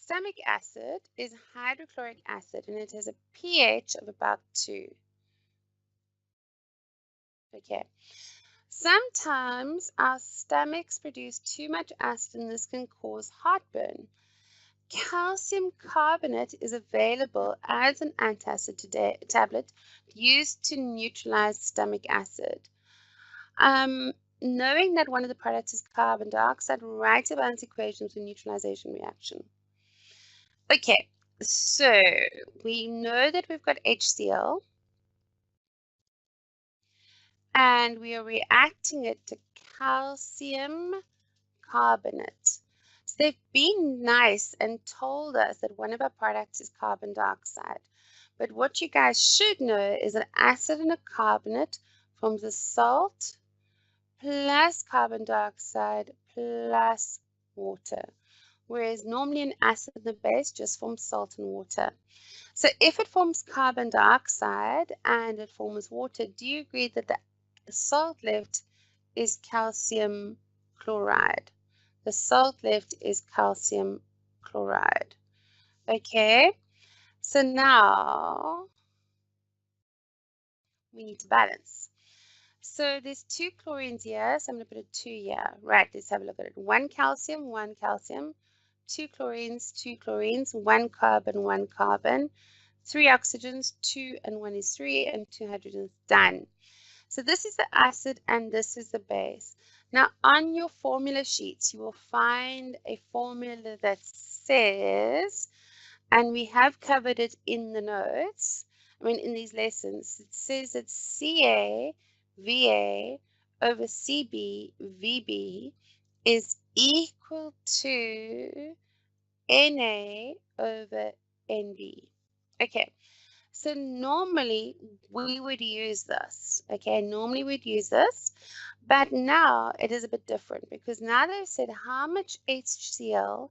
Stomach acid is hydrochloric acid and it has a pH of about 2. Okay. Sometimes our stomachs produce too much acid and this can cause heartburn. Calcium carbonate is available as an antacid tablet used to neutralize stomach acid. Knowing that one of the products is carbon dioxide, write a balance equation for neutralization reaction. Okay, so we know that we've got HCl and we are reacting it to calcium carbonate. So they've been nice and told us that one of our products is carbon dioxide. But what you guys should know is an acid and a carbonate forms a salt plus carbon dioxide plus water. Whereas normally an acid and a base just forms salt and water. So if it forms carbon dioxide and it forms water, do you agree that the salt left is calcium chloride? The salt left is calcium chloride. Okay, so now we need to balance. So there's 2 chlorines here, so I'm going to put a 2 here. Right, let's have a look at it. 1 calcium, 1 calcium, 2 chlorines, 2 chlorines, 1 carbon, 1 carbon, 3 oxygens, 2 and 1 is 3, and 2 hydrogens, done. So this is the acid and this is the base. Now on your formula sheets, you will find a formula that says, and we have covered it in the notes, in these lessons, it says that Ca VA over Cb Vb is equal to Na over Nb. Okay, so normally we would use this, okay, but now it is a bit different because now they've said how much HCl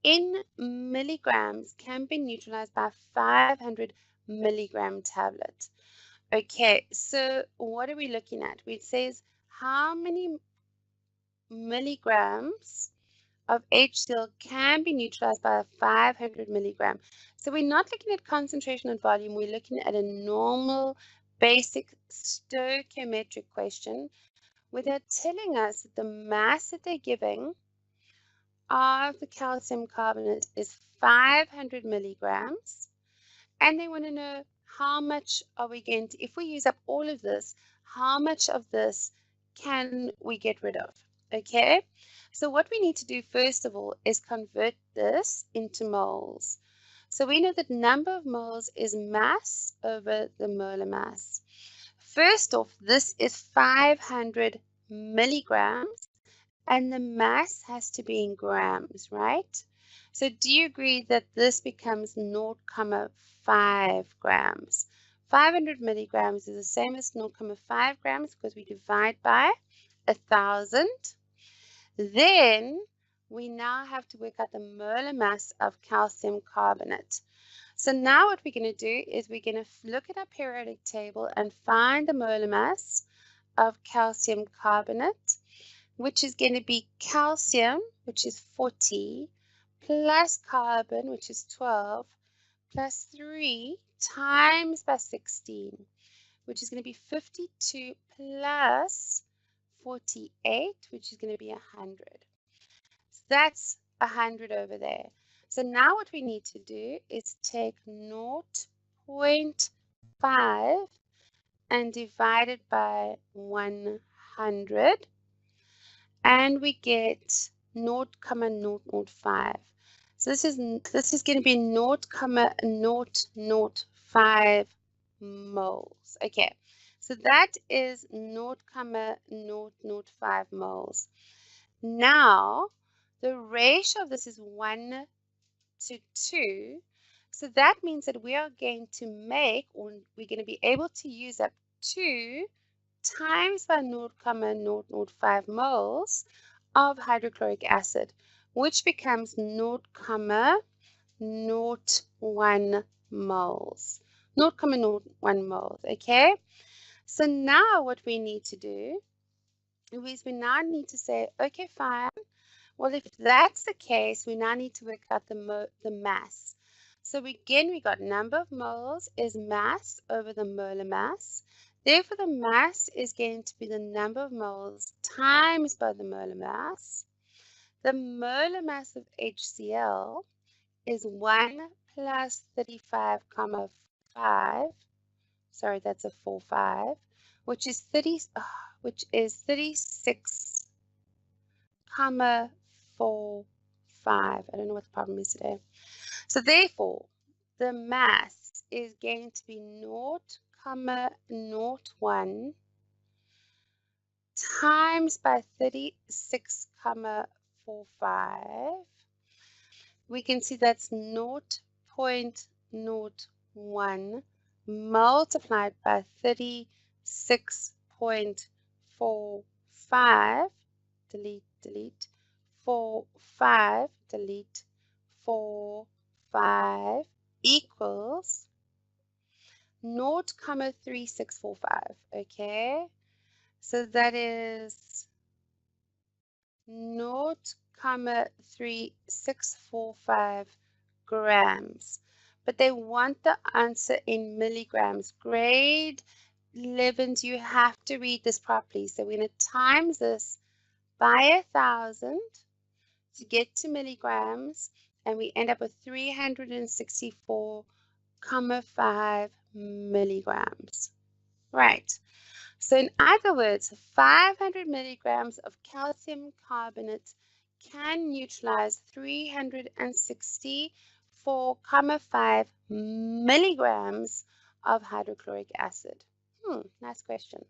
in milligrams can be neutralized by 500 milligram tablet. Okay, so what are we looking at? It says how many milligrams of HCl can be neutralized by a 500 milligram. So we're not looking at concentration and volume, we're looking at a normal basic stoichiometric question where they're telling us that the mass that they're giving of the calcium carbonate is 500 milligrams, and they want to know how much are we going to, if we use up all of this, how much of this can we get rid of? Okay, so what we need to do first of all is convert this into moles. So we know that number of moles is mass over the molar mass. First off, this is 500 milligrams and the mass has to be in grams, right? So do you agree that this becomes 0.5 grams? 500 milligrams is the same as 0.5 grams because we divide by 1,000. Then we now have to work out the molar mass of calcium carbonate. So now what we're going to do is we're going to look at our periodic table and find the molar mass of calcium carbonate, which is going to be calcium, which is 40, plus carbon, which is 12, plus 3 times by 16, which is going to be 52 plus 48, which is going to be 100. So that's 100 over there. So now what we need to do is take 0.5 and divide it by 100. And we get 0.005. So this is going to be 0.005 moles. Okay, so that is 0.005 moles. Now the ratio of this is 1 to 2. So that means that we are going to make, or we're going to be able to use up 2 times by 0.005 moles of hydrochloric acid, which becomes 0.01 moles. 0.01 moles, okay? So now what we need to do is we now need to say, okay, fine, Well, if that's the case, we now need to work out the mass. So again, we got number of moles is mass over the molar mass. Therefore, the mass is going to be the number of moles times by the molar mass. The molar mass of HCl is 1 plus 35, comma 5. Sorry, that's a 4, 5, which is 36, comma 4, 5. I don't know what the problem is today. So therefore, the mass is going to be 0.01 times by 36,45. We can see that's 0.01 multiplied by 36.45, delete, delete, 45, delete, 45 equals 0.3645, okay? So that is 0.3645 grams. But they want the answer in milligrams. Grade 11s, you have to read this properly. So we're going to times this by 1,000 to get to milligrams, and we end up with 364,5 milligrams. Right. So in other words, 500 milligrams of calcium carbonate can neutralize 364,5 milligrams of hydrochloric acid. Nice question.